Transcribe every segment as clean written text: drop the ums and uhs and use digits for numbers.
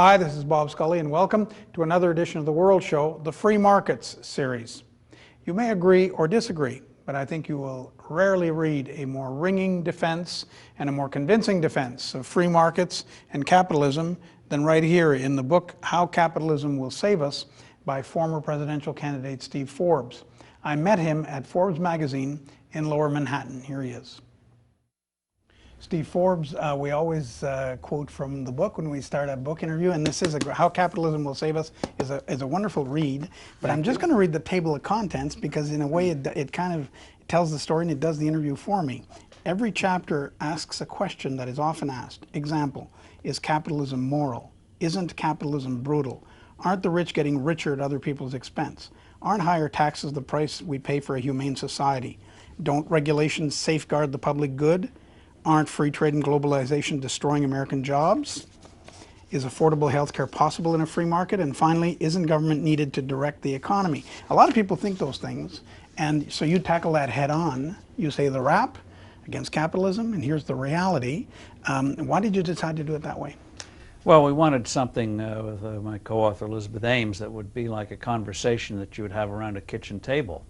Hi, this is Bob Scully, and welcome to another edition of The World Show, the Free Markets series. You may agree or disagree, but I think you will rarely read a more ringing defense and a more convincing defense of free markets and capitalism than right here in the book, How Capitalism Will Save Us, by former presidential candidate Steve Forbes. I met him at Forbes magazine in Lower Manhattan. Here he is. Steve Forbes, we always quote from the book when we start a book interview, and this is How Capitalism Will Save Us is a wonderful read. But I'm just going to read the table of contents because in a way it kind of tells the story and it does the interview for me. Every chapter asks a question that is often asked. Example, is capitalism moral? Isn't capitalism brutal? Aren't the rich getting richer at other people's expense? Aren't higher taxes the price we pay for a humane society? Don't regulations safeguard the public good? Aren't free trade and globalization destroying American jobs? Is affordable health care possible in a free market? And finally, isn't government needed to direct the economy? A lot of people think those things, and so you tackle that head on. You say the rap against capitalism, and here's the reality. Why did you decide to do it that way? Well, we wanted something with my co-author Elizabeth Ames that would be like a conversation that you would have around a kitchen table.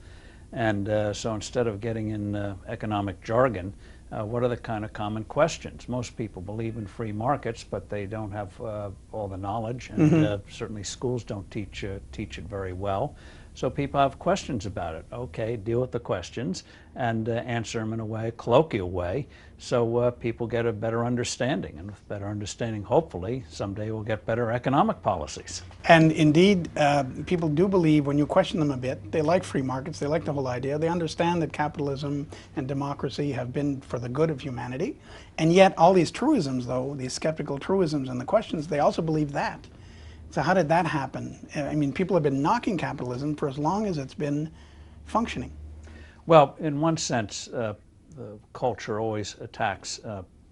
And so instead of getting in economic jargon, what are the kind of common questions? Most people believe in free markets, but they don't have all the knowledge, and certainly schools don't teach it very well. So people have questions about it. Okay, deal with the questions and answer them in a colloquial way, so people get a better understanding. And with better understanding, hopefully, someday we'll get better economic policies. And indeed, people do believe, when you question them a bit, they like free markets, they like the whole idea. They understand that capitalism and democracy have been for the good of humanity. And yet, all these truisms, though, these skeptical truisms and the questions, they also believe that. So how did that happen? I mean, people have been knocking capitalism for as long as it's been functioning. Well, in one sense, the culture always attacks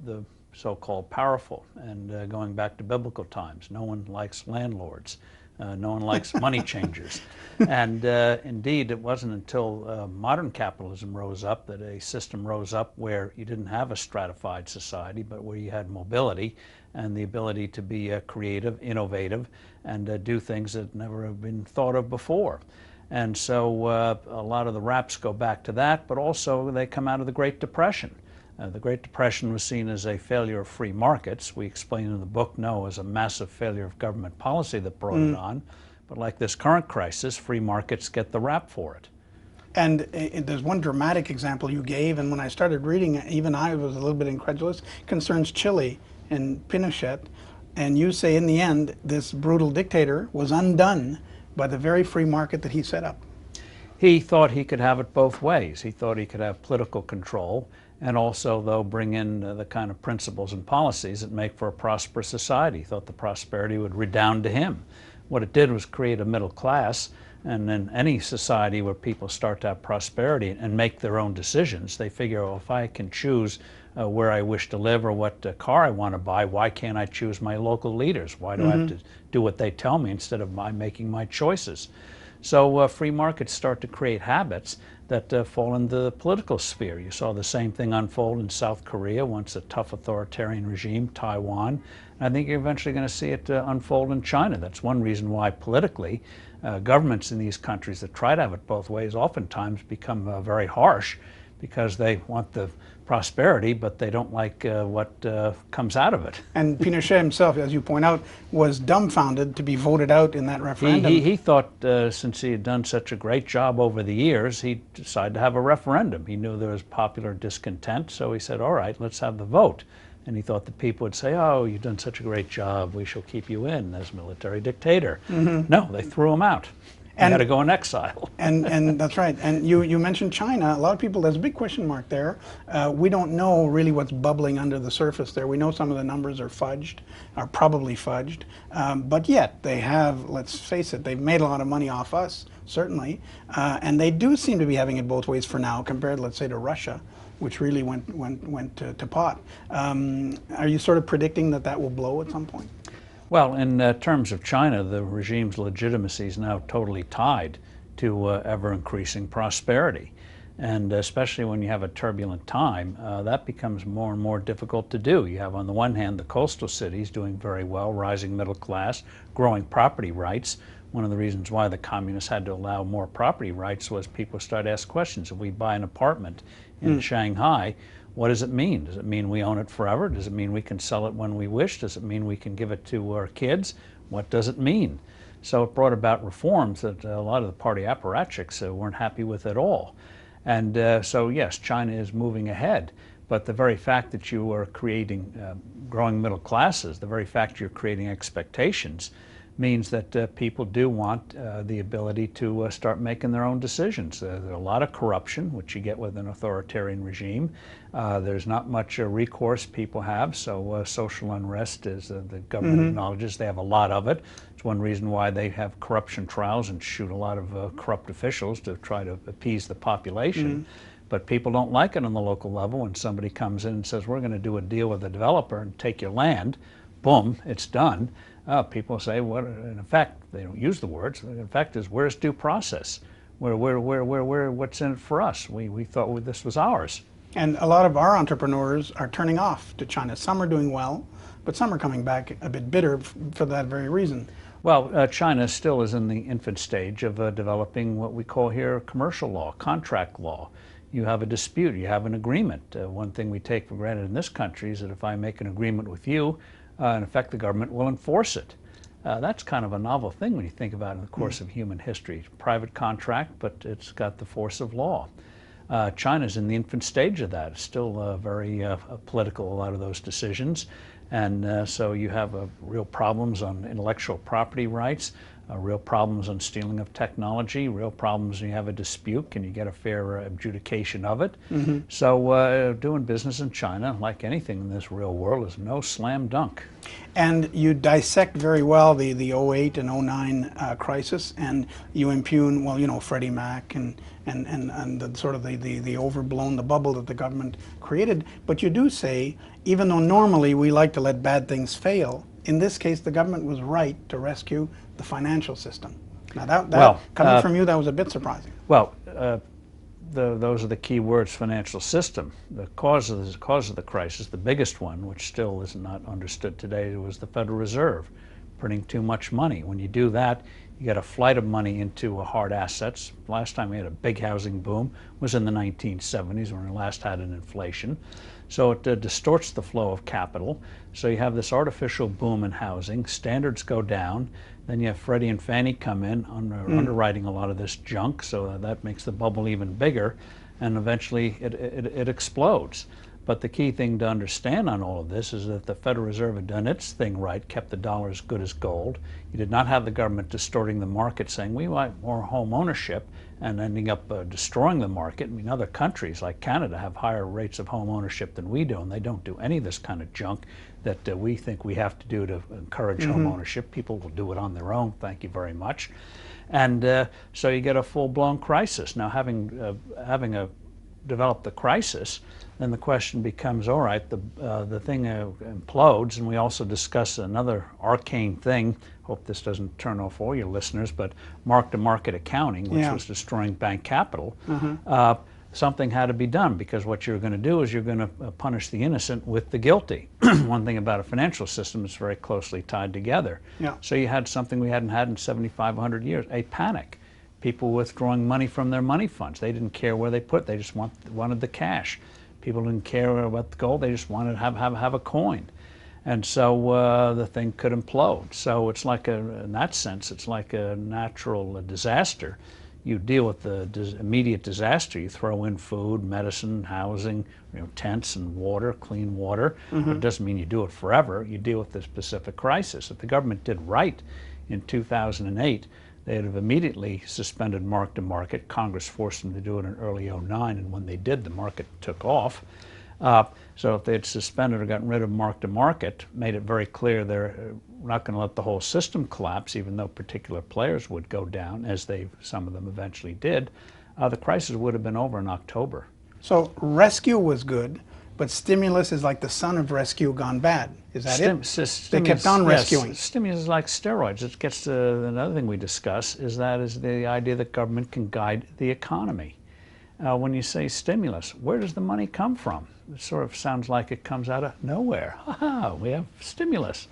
the so-called powerful. And going back to biblical times, no one likes landlords. No one likes money changers. And indeed, it wasn't until modern capitalism rose up that a system rose up where you didn't have a stratified society, but where you had mobility and the ability to be creative, innovative, and do things that never have been thought of before. And so a lot of the raps go back to that, but also they come out of the Great Depression. The Great Depression was seen as a failure of free markets. We explain in the book, no, as a massive failure of government policy that brought it on. But like this current crisis, free markets get the rap for it. And there's one dramatic example you gave, and when I started reading it, even I was a little bit incredulous, concerns Chile and Pinochet. And you say in the end, this brutal dictator was undone by the very free market that he set up. He thought he could have it both ways. He thought he could have political control and also, though, bring in the kind of principles and policies that make for a prosperous society. He thought the prosperity would redound to him. What it did was create a middle class, and in any society where people start to have prosperity and make their own decisions, they figure, well, if I can choose where I wish to live or what car I want to buy, why can't I choose my local leaders? Why do I have to do what they tell me instead of making my choices? So free markets start to create habits that fall into the political sphere. You saw the same thing unfold in South Korea, once a tough authoritarian regime, Taiwan. And I think you're eventually going to see it unfold in China. That's one reason why politically governments in these countries that try to have it both ways oftentimes become very harsh, because they want the prosperity, but they don't like what comes out of it. And Pinochet himself, as you point out, was dumbfounded to be voted out in that referendum. He thought since he had done such a great job over the years, he decided to have a referendum. He knew there was popular discontent, so he said, all right, let's have the vote. And he thought the people would say, oh, you've done such a great job, we shall keep you in as military dictator. No, they threw him out. He had to go in exile. And that's right. And you mentioned China. A lot of people, there's a big question mark there. We don't know really what's bubbling under the surface there. We know some of the numbers are fudged, are probably fudged. But yet they have, let's face it, they've made a lot of money off us, certainly. And they do seem to be having it both ways for now, compared, let's say, to Russia, which really went to pot. Are you sort of predicting that that will blow at some point? Well, in terms of China, the regime's legitimacy is now totally tied to ever-increasing prosperity. And especially when you have a turbulent time, that becomes more and more difficult to do. You have, on the one hand, the coastal cities doing very well, rising middle class, growing property rights. One of the reasons why the communists had to allow more property rights was people started to ask questions. If we buy an apartment in Shanghai, what does it mean? Does it mean we own it forever? Does it mean we can sell it when we wish? Does it mean we can give it to our kids? What does it mean? So it brought about reforms that a lot of the party apparatchiks weren't happy with at all. And so yes, China is moving ahead, but the very fact that you are creating growing middle classes, the very fact you're creating expectations, means that people do want the ability to start making their own decisions. There's a lot of corruption, which you get with an authoritarian regime. There's not much recourse people have, so social unrest, as the government acknowledges, they have a lot of it. It's one reason why they have corruption trials and shoot a lot of corrupt officials to try to appease the population. But people don't like it on the local level when somebody comes in and says, we're going to do a deal with the developer and take your land. Boom, it's done. People say, what? In effect, they don't use the words. In fact, is where's due process? What's in it for us? We thought this was ours. And a lot of our entrepreneurs are turning off to China. Some are doing well, but some are coming back a bit bitter for that very reason. Well, China still is in the infant stage of developing what we call here commercial law, contract law. You have a dispute, you have an agreement. One thing we take for granted in this country is that if I make an agreement with you, in effect, the government will enforce it. That's kind of a novel thing when you think about it in the course of human history. Private contract, but it's got the force of law. China's in the infant stage of that. It's still very political, a lot of those decisions. And so you have real problems on intellectual property rights, real problems on stealing of technology, real problems when you have a dispute, can you get a fair adjudication of it? So doing business in China, like anything in this real world, is no slam dunk. And you dissect very well the 08 and 09 crisis, and you impugn, well, you know, Freddie Mac and the sort of the overblown, the bubble that the government created. But you do say, even though normally we like to let bad things fail, in this case the government was right to rescue the financial system. Now coming from you, that was a bit surprising. Well, those are the key words: financial system. The cause of the crisis, the biggest one, which still is not understood today, was the Federal Reserve printing too much money. When you do that, you get a flight of money into hard assets. Last time we had a big housing boom was in the 1970s, when we last had an inflation. So it distorts the flow of capital. So you have this artificial boom in housing, standards go down, then you have Freddie and Fannie come in underwriting a lot of this junk, so that makes the bubble even bigger, and eventually it explodes. But the key thing to understand on all of this is that the Federal Reserve had done its thing right, kept the dollar as good as gold. You did not have the government distorting the market, saying we want more home ownership, and ending up destroying the market. I mean, other countries like Canada have higher rates of home ownership than we do, and they don't do any of this kind of junk that we think we have to do to encourage home ownership. People will do it on their own, thank you very much. And so you get a full-blown crisis. Now, having developed the crisis, then the question becomes, all right, the thing implodes, and we also discuss another arcane thing. Hope this doesn't turn off all your listeners, but mark-to-market accounting, which was destroying bank capital. Something had to be done, because what you're going to do is you're going to punish the innocent with the guilty. One thing about a financial system is very closely tied together. So you had something we hadn't had in 7,500 years, a panic. People withdrawing money from their money funds. They didn't care where they put it. They just wanted the cash. People didn't care about the gold. They just wanted to have a coin. And so the thing could implode. So it's like in that sense, it's like a natural disaster. You deal with the immediate disaster. You throw in food, medicine, housing, tents and water, clean water. But it doesn't mean you do it forever. You deal with the specific crisis. If the government did right in 2008, they'd have immediately suspended mark-to-market. Congress forced them to do it in early 09, and when they did, the market took off. So if they had suspended or gotten rid of mark-to-market, made it very clear they're not going to let the whole system collapse, even though particular players would go down, as some of them eventually did, the crisis would have been over in October. So rescue was good, but stimulus is like the son of rescue gone bad. Is that it? They kept on rescuing. Stimulus is like steroids. It gets to another thing we discuss, is the idea that government can guide the economy. When you say stimulus, where does the money come from? It sort of sounds like it comes out of nowhere. Ha, we have stimulus.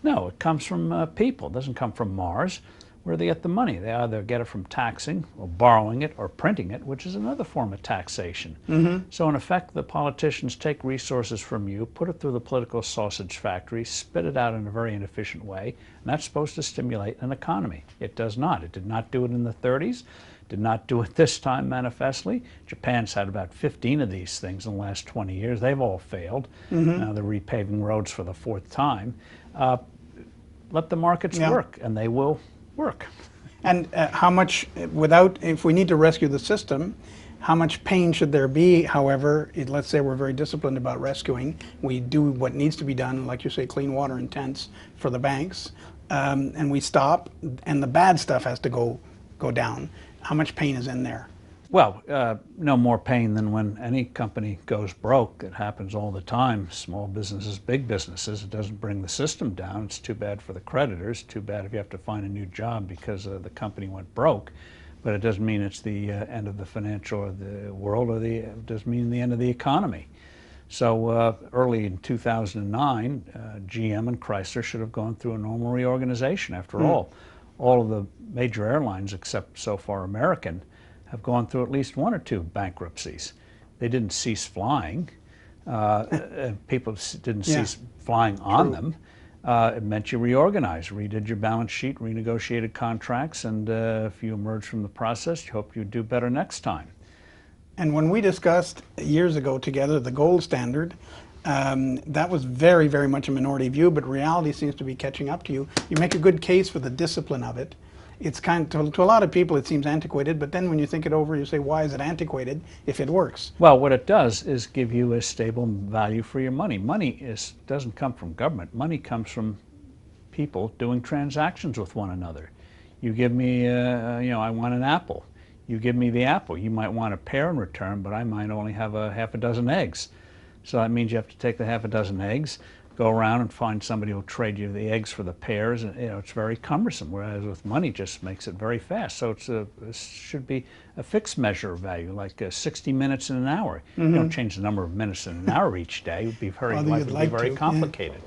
No, it comes from people. It doesn't come from Mars. Where do they get the money? They either get it from taxing or borrowing it or printing it, which is another form of taxation. So in effect, the politicians take resources from you, put it through the political sausage factory, spit it out in a very inefficient way, and that's supposed to stimulate an economy. It does not. It did not do it in the 30s, did not do it this time manifestly. Japan's had about 15 of these things in the last 20 years. They've all failed. Now they're repaving roads for the 4th time. Let the markets work, and they will work. And how much, if we need to rescue the system, how much pain should there be? However, let's say we're very disciplined about rescuing. We do what needs to be done, like you say, clean water and tents for the banks, and we stop, and the bad stuff has to go down. How much pain is in there? Well, no more pain than when any company goes broke. It happens all the time. Small businesses, big businesses. It doesn't bring the system down. It's too bad for the creditors. Too bad if you have to find a new job because the company went broke. But it doesn't mean it's the end of the financial or the world, or it doesn't mean the end of the economy. So early in 2009, GM and Chrysler should have gone through a normal reorganization. After all of the major airlines, except so far American, have gone through at least 1 or 2 bankruptcies. They didn't cease flying. People didn't cease flying on them. It meant you reorganized, redid your balance sheet, renegotiated contracts, and if you emerge from the process, you hope you do better next time. And when we discussed years ago together the gold standard, that was very, very much a minority view, but reality seems to be catching up to you. You make a good case for the discipline of it. It's kind of, to a lot of people it seems antiquated, but then when you think it over, you say, why is it antiquated if it works? Well, what it does is give you a stable value for your money. Money doesn't come from government. Money comes from people doing transactions with one another. You give me, I want an apple. You give me the apple. You might want a pear in return, but I might only have half a dozen eggs. So that means you have to take the half a dozen eggs, go around and find somebody who'll trade you the eggs for the pears, and it's very cumbersome, whereas with money just makes it very fast. So it should be a fixed measure of value, like 60 minutes in an hour. You don't change the number of minutes in an hour each day. It would be very complicated.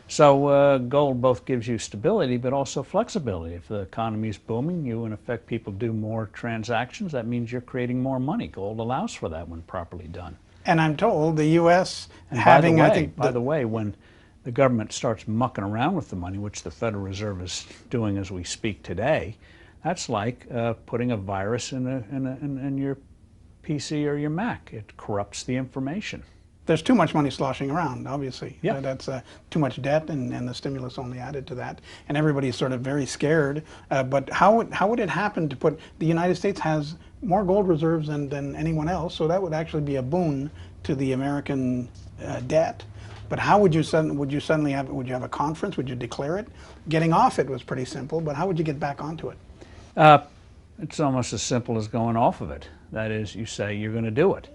So gold both gives you stability but also flexibility. If the economy is booming, you in effect people do more transactions. That means you're creating more money. Gold allows for that when properly done. And I'm told the U.S. By the way, when the government starts mucking around with the money, which the Federal Reserve is doing as we speak today, that's like putting a virus in your PC or your Mac. It corrupts the information. There's too much money sloshing around, obviously. Yeah. That's too much debt, and the stimulus only added to that. And everybody's sort of very scared. But how would it happen to put, the United States has more gold reserves than anyone else, so that would actually be a boon to the American debt. But how would you suddenly have, would you have a conference? Would you declare it? Getting off it was pretty simple, but how would you get back onto it? It's almost as simple as going off of it. That is, you say you're going to do it.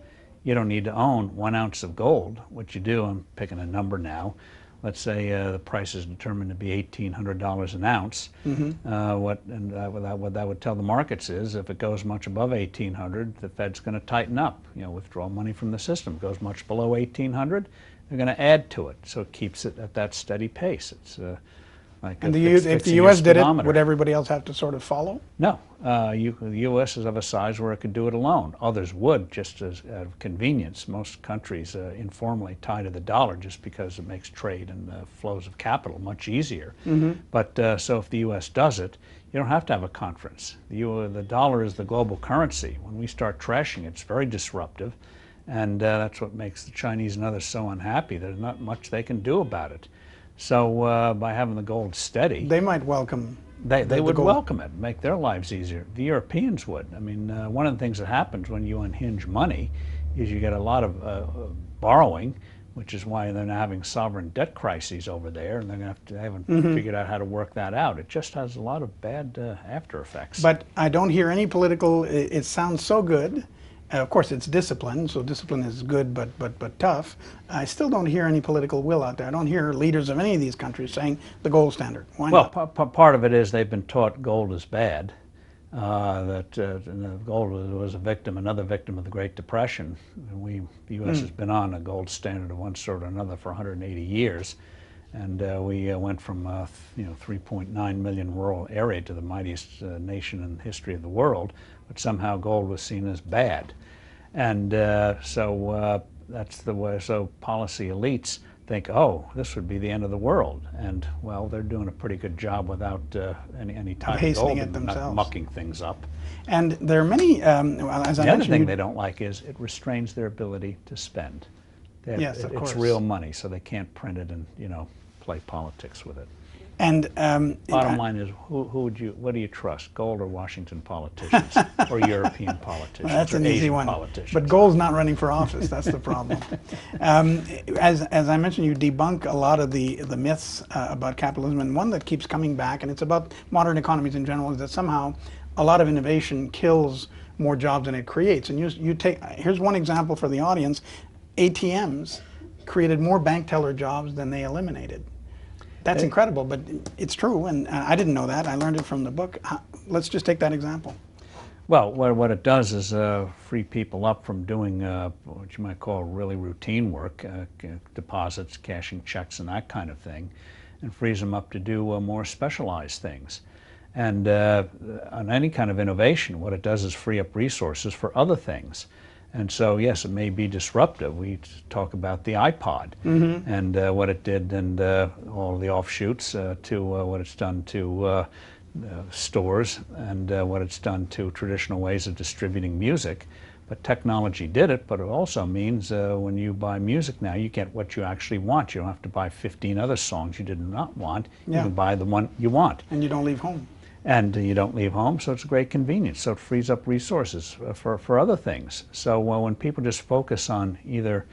You don't need to own 1 ounce of gold. What you do, I'm picking a number now, let's say the price is determined to be $1,800 an ounce. What that would tell the markets is if it goes much above $1,800, the Fed's going to tighten up, withdraw money from the system. It goes much below $1,800, they're going to add to it, so it keeps it at that steady pace. It's like and if the U.S. did it, would everybody else have to sort of follow? No. The U.S. is of a size where it could do it alone. Others would, just as out of convenience. Most countries informally tie to the dollar just because it makes trade and flows of capital much easier. But so if the U.S. does it, you don't have to have a conference. The dollar is the global currency. When we start trashing it, it's very disruptive. And that's what makes the Chinese and others so unhappy. There's not much they can do about it. So by having the gold steady, they might welcome. They would welcome it, make their lives easier. The Europeans would. I mean, one of the things that happens when you unhinge money is you get a lot of borrowing, which is why they're now having sovereign debt crises over there, and they haven't figured out how to work that out. It just has a lot of bad after effects. But I don't hear any political. It sounds so good. Of course, it's discipline, so discipline is good but tough. I still don't hear any political will out there. I don't hear leaders of any of these countries saying the gold standard. Why not? Well, part of it is they've been taught gold is bad. Gold was another victim of the Great Depression. The U.S. has been on a gold standard of one sort or another for 180 years, and we went from 3.9 million rural area to the mightiest nation in the history of the world, but somehow gold was seen as bad, and so that's the way. So policy elites think, oh, this would be the end of the world, and well, they're doing a pretty good job without any type of gold and not mucking things up. And there are many, as I mentioned, the other thing they don't like is it restrains their ability to spend. Yes, of course. It's real money, so they can't print it and play politics with it. And bottom line is, what do you trust, gold or Washington politicians, or European politicians, well, that's or an Asian easy one. politicians? But gold's not running for office. That's the problem. As I mentioned, you debunk a lot of the myths about capitalism, and one that keeps coming back, and it's about modern economies in general, is that somehow a lot of innovation kills more jobs than it creates. And here's one example for the audience: ATMs created more bank teller jobs than they eliminated. That's incredible, but it's true, and I didn't know that. I learned it from the book. Let's just take that example. Well, what it does is free people up from doing what you might call really routine work, deposits, cashing checks, and that kind of thing, and frees them up to do more specialized things. And on any kind of innovation, what it does is free up resources for other things. And so, yes, it may be disruptive. We talk about the iPod and what it did, and all the offshoots to what it's done to stores, and what it's done to traditional ways of distributing music. But technology did it, but it also means when you buy music now, you get what you actually want. You don't have to buy 15 other songs you did not want. You can buy the one you want. And you don't leave home. And you don't leave home, so it's a great convenience. So it frees up resources for other things. So when people just focus on either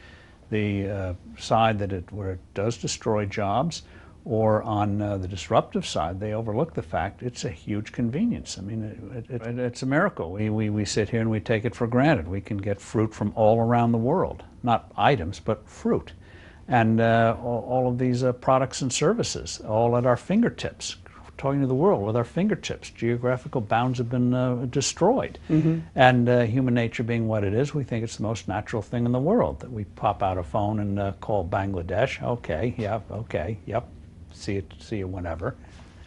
the side where it does destroy jobs, or on the disruptive side, they overlook the fact it's a huge convenience. I mean, it's a miracle. We sit here and we take it for granted. We can get fruit from all around the world, not items, but fruit. And all of these products and services, all at our fingertips. Talking to the world with our fingertips. Geographical bounds have been destroyed. And human nature being what it is, we think it's the most natural thing in the world, that we pop out a phone and call Bangladesh. Okay, yeah, okay, yep, see you whenever.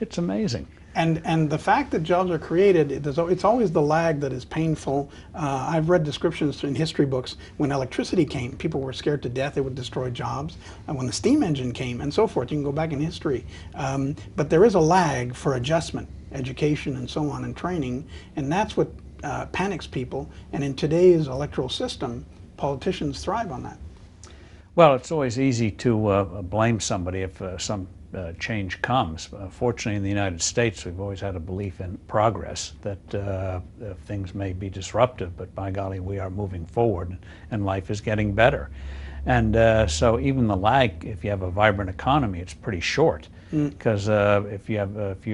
It's amazing. And the fact that jobs are created, it's always the lag that is painful. I've read descriptions in history books when electricity came, people were scared to death it would destroy jobs. And when the steam engine came, and so forth, you can go back in history. But there is a lag for adjustment, education, and so on, and training, and that's what panics people. And in today's electoral system, politicians thrive on that. Well, it's always easy to blame somebody if some change comes. Fortunately, in the United States, we've always had a belief in progress, that things may be disruptive, but by golly, we are moving forward and life is getting better. And so even the lag, if you have a vibrant economy, it's pretty short, because if you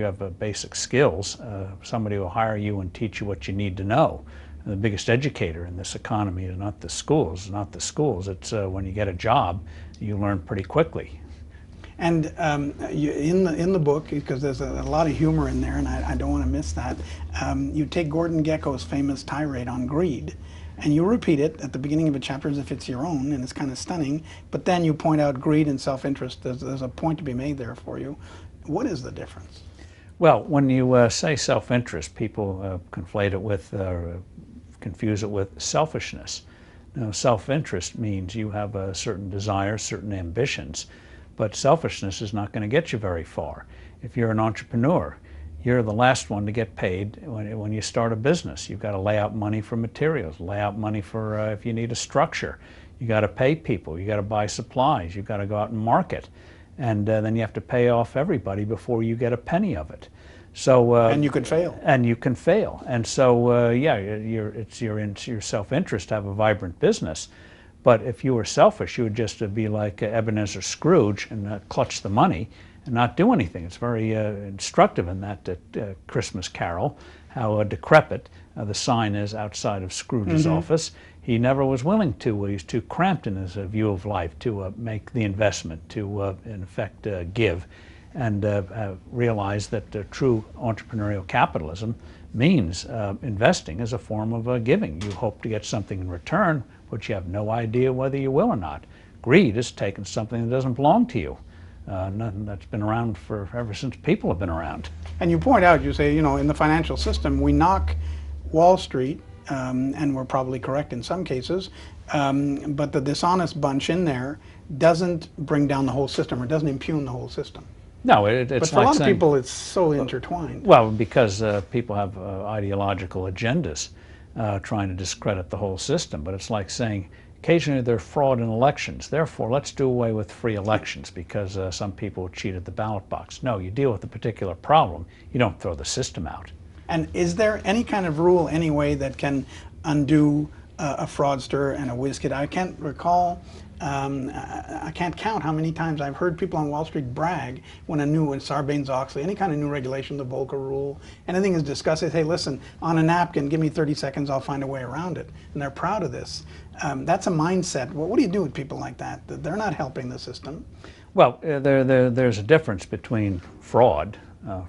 have basic skills, somebody will hire you and teach you what you need to know. And the biggest educator in this economy is not the schools, it's when you get a job, you learn pretty quickly. And in the book, because there's a lot of humor in there, and I don't want to miss that, you take Gordon Gekko's famous tirade on greed, and you repeat it at the beginning of a chapter as if it's your own, and it's kind of stunning, but then you point out greed and self-interest. There's a point to be made there for you. What is the difference? Well, when you say self-interest, people conflate it with, confuse it with selfishness. Now, self-interest means you have a certain desires, certain ambitions, but selfishness is not going to get you very far. If you're an entrepreneur, you're the last one to get paid when you start a business. You've got to lay out money for materials, lay out money for if you need a structure. You got to pay people, you got to buy supplies, you've got to go out and market. And then you have to pay off everybody before you get a penny of it. So and you could fail. And you can fail. And so yeah, it's your self-interest to have a vibrant business. But if you were selfish, you would just be like Ebenezer Scrooge and clutch the money and not do anything. It's very instructive in that Christmas Carol, how decrepit the sign is outside of Scrooge's office. He never was willing to. He was too cramped in his view of life to make the investment, to in effect give, and realize that true entrepreneurial capitalism means investing is a form of giving. You hope to get something in return, but you have no idea whether you will or not. Greed is taking something that doesn't belong to you. Nothing that's been around ever since people have been around. And you point out, you say, in the financial system, we knock Wall Street, and we're probably correct in some cases, but the dishonest bunch in there doesn't bring down the whole system, or doesn't impugn the whole system. No, it's but for like a lot saying, of people, it's so intertwined. Well, because people have ideological agendas trying to discredit the whole system. But it's like saying, occasionally there's fraud in elections. Therefore, let's do away with free elections because some people cheated the ballot box. No, you deal with a particular problem. You don't throw the system out. And is there any kind of rule anyway that can undo a fraudster and a whiz kid? I can't recall. I can't count how many times I've heard people on Wall Street brag when Sarbanes-Oxley, any kind of new regulation, the Volcker rule, anything is discussed, they say, listen, on a napkin, give me 30 seconds, I'll find a way around it. And they're proud of this. That's a mindset. What do you do with people like that? They're not helping the system. Well, there's a difference between fraud.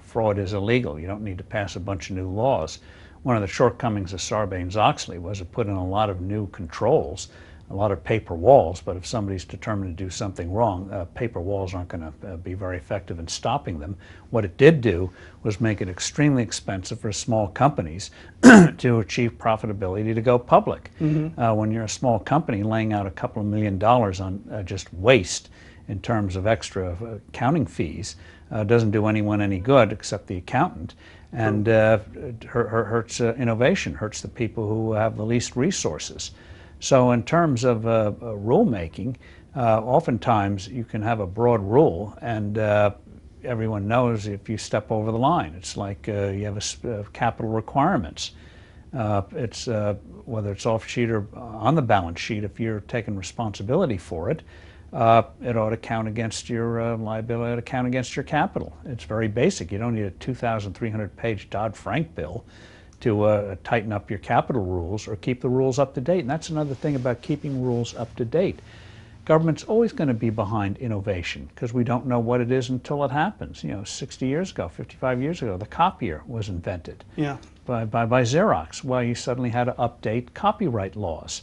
Fraud is illegal. You don't need to pass a bunch of new laws. One of the shortcomings of Sarbanes-Oxley was it put in a lot of new controls, a lot of paper walls, but if somebody's determined to do something wrong, paper walls aren't going to be very effective in stopping them. What it did do was make it extremely expensive for small companies to achieve profitability to go public. When you're a small company laying out a couple of $1 million on just waste in terms of extra accounting fees, doesn't do anyone any good except the accountant, and hurts innovation, hurts the people who have the least resources. So in terms of rulemaking, oftentimes you can have a broad rule and everyone knows if you step over the line. It's like you have capital requirements. It's whether it's off sheet or on the balance sheet, if you're taking responsibility for it, it ought to count against your liability, it ought to count against your capital. It's very basic. You don't need a 2,300-page Dodd-Frank bill to tighten up your capital rules or keep the rules up to date. And that's another thing about keeping rules up to date. Government's always going to be behind innovation because we don't know what it is until it happens. 60 years ago, 55 years ago, the copier was invented by Xerox. Well, you suddenly had to update copyright laws.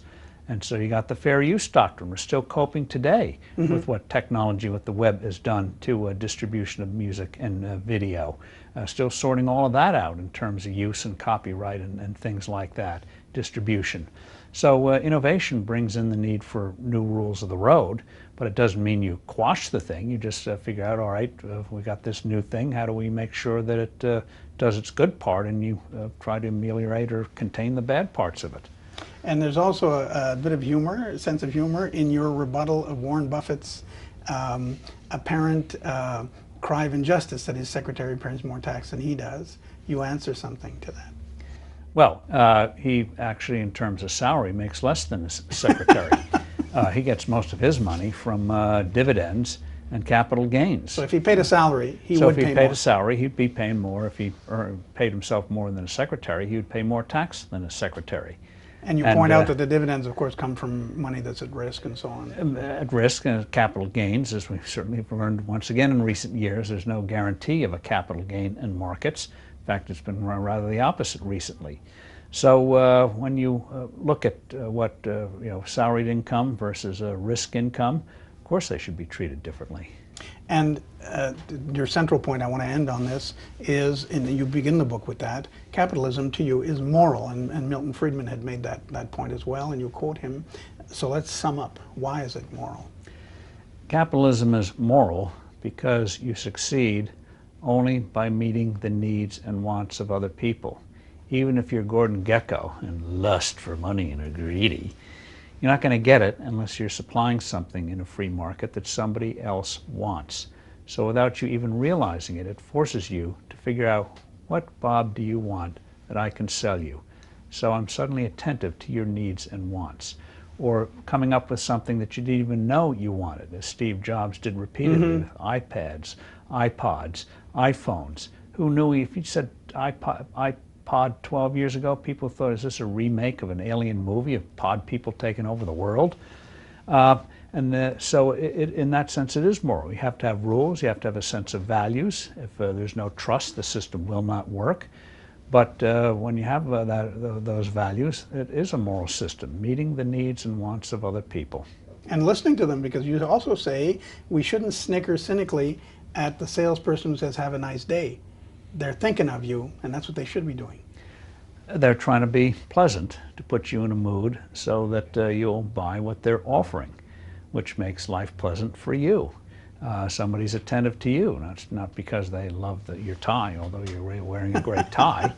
And so you got the fair use doctrine. We're still coping today with what technology, what the web has done to distribution of music and video. Still sorting all of that out in terms of use and copyright and things like that, distribution. So innovation brings in the need for new rules of the road, but it doesn't mean you quash the thing. You just figure out, all right, we got this new thing, how do we make sure that it does its good part, and you try to ameliorate or contain the bad parts of it. And there's also a bit of humor, a sense of humor in your rebuttal of Warren Buffett's apparent cry of injustice that his secretary pays more tax than he does. You answer something to that. Well, he actually, in terms of salary, makes less than his secretary. He gets most of his money from dividends and capital gains. So if he paid a salary, he would pay more. So if he paid a salary, he'd be paying more. If he paid himself more than a secretary, he would pay more tax than a secretary. And you point out that the dividends, of course, come from money that's at risk and so on. At risk, and capital gains, as we've certainly learned once again in recent years, there's no guarantee of a capital gain in markets. In fact, it's been rather the opposite recently. So when you look at what salaried income versus risk income, of course they should be treated differently. And your central point, I want to end on this, is, and you begin the book with that, capitalism to you is moral, and Milton Friedman had made that point as well, and you quote him. So let's sum up. Why is it moral? Capitalism is moral because you succeed only by meeting the needs and wants of other people. Even if you're Gordon Gekko and lust for money and are greedy, you're not going to get it unless you're supplying something in a free market that somebody else wants. So without you even realizing it, it forces you to figure out, what, Bob, do you want that I can sell you? So I'm suddenly attentive to your needs and wants. Or coming up with something that you didn't even know you wanted, as Steve Jobs did repeatedly with iPads, iPods, iPhones. Who knew if you said iPod 12 years ago, people thought, is this a remake of an alien movie of pod people taking over the world? So in that sense, it is moral. You have to have rules. You have to have a sense of values. If there's no trust, the system will not work. But when you have those values, it is a moral system, meeting the needs and wants of other people. And listening to them, because you also say we shouldn't snicker cynically at the salesperson who says, have a nice day. They're thinking of you, and that's what they should be doing. They're trying to be pleasant, to put you in a mood so that you'll buy what they're offering, which makes life pleasant for you. Somebody's attentive to you, not because they love your tie, although you're wearing a great tie.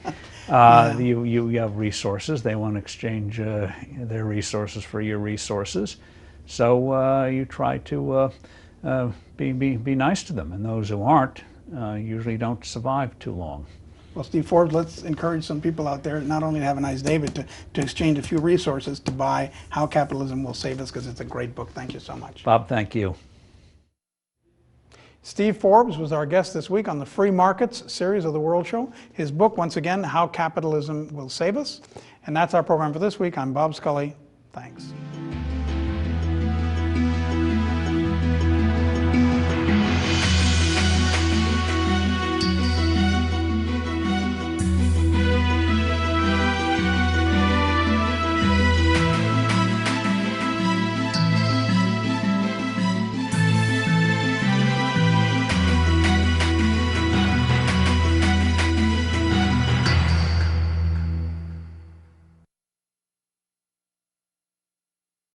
You have resources. They want to exchange their resources for your resources. So you try to be nice to them, and those who aren't usually don't survive too long. Well, Steve Forbes, let's encourage some people out there not only to have a nice day, but to exchange a few resources to buy How Capitalism Will Save Us, because it's a great book. Thank you so much. Bob, thank you. Steve Forbes was our guest this week on the Free Markets series of The World Show. His book, once again, How Capitalism Will Save Us. And that's our program for this week. I'm Bob Scully. Thanks.